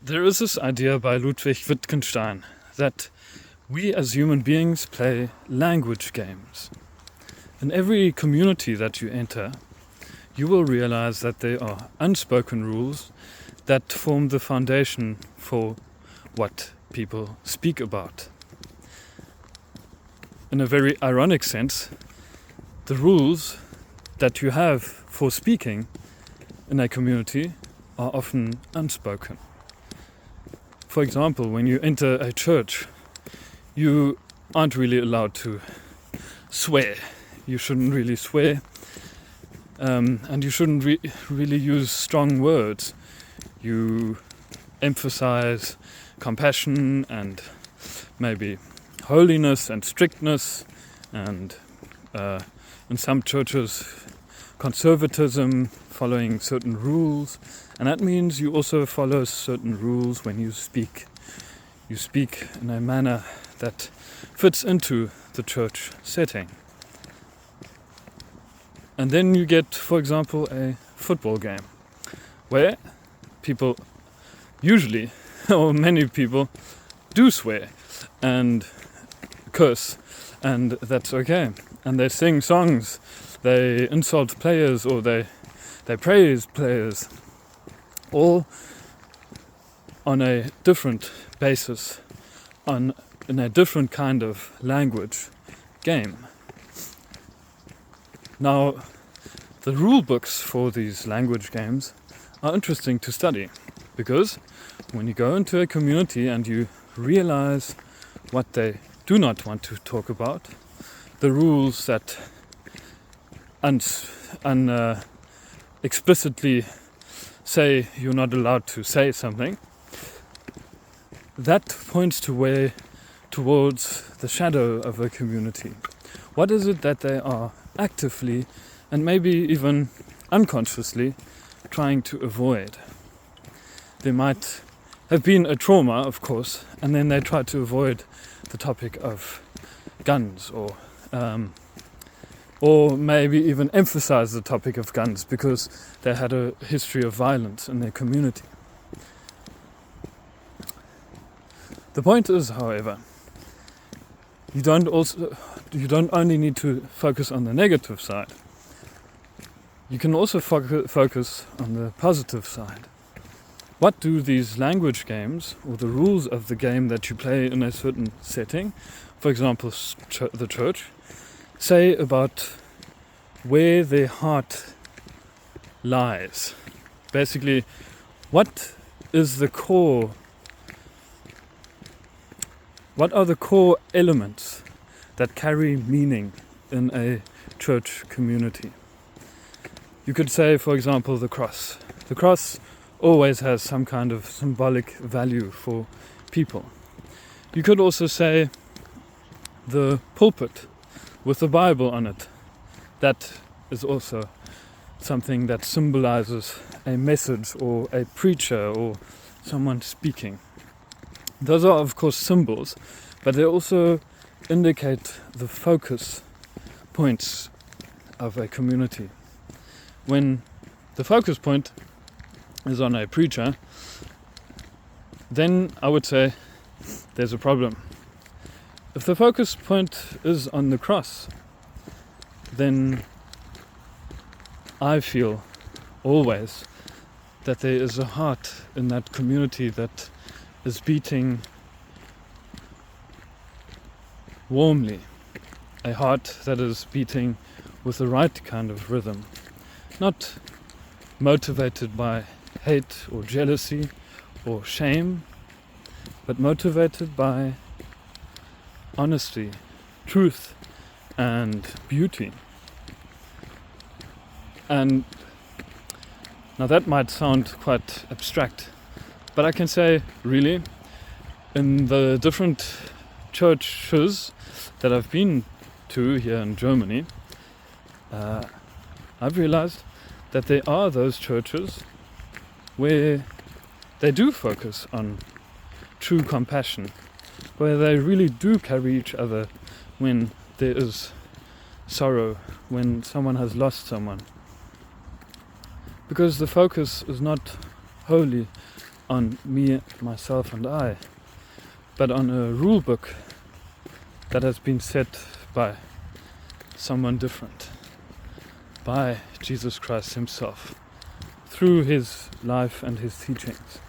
There is this idea by Ludwig Wittgenstein that we as human beings play language games. In every community that you enter, you will realize that there are unspoken rules that form the foundation for what people speak about. In a very ironic sense, the rules that you have for speaking in a community are often unspoken. For example, when you enter a church, you aren't really allowed to swear. You shouldn't really swear, and you shouldn't really use strong words. You emphasize compassion and maybe holiness and strictness, and in some churches conservatism, following certain rules, and that means you also follow certain rules when you speak. You speak in a manner that fits into the church setting. And then you get, for example, a football game where people usually, or many people, do swear and curse, and that's okay. And they sing songs, they insult players, or they praise players, all on a different basis, in a different kind of language game. Now, the rule books for these language games are interesting to study, because when you go into a community and you realize what they do not want to talk about, the rules that explicitly say you're not allowed to say something, that points towards the shadow of a community. What is it that they are actively and maybe even unconsciously trying to avoid? There might have been a trauma, of course, and then they try to avoid the topic of guns, or maybe even emphasize the topic of guns because they had a history of violence in their community. The point is, however, you don't only need to focus on the negative side. You can also focus on the positive side. What do these language games, or the rules of the game that you play in a certain setting, for example the church, say about where their heart lies? Basically, what are the core elements that carry meaning in a church community? You could say, for example, the cross. The cross always has some kind of symbolic value for people. You could also say the pulpit with the Bible on it. That is also something that symbolizes a message or a preacher or someone speaking. Those are, of course, symbols, but they also indicate the focus points of a community. When the focus point is on a preacher, then I would say there's a problem. If the focus point is on the cross, then I feel always that there is a heart in that community that is beating warmly, a heart that is beating with the right kind of rhythm, not motivated by hate or jealousy or shame, but motivated by honesty, truth, and beauty. And now that might sound quite abstract, but I can say, really, in the different churches that I've been to here in Germany, I've realized that there are those churches where they do focus on true compassion, where they really do carry each other when there is sorrow, when someone has lost someone. Because the focus is not wholly on me, myself and I, but on a rule book that has been set by someone different, by Jesus Christ himself, through his life and his teachings.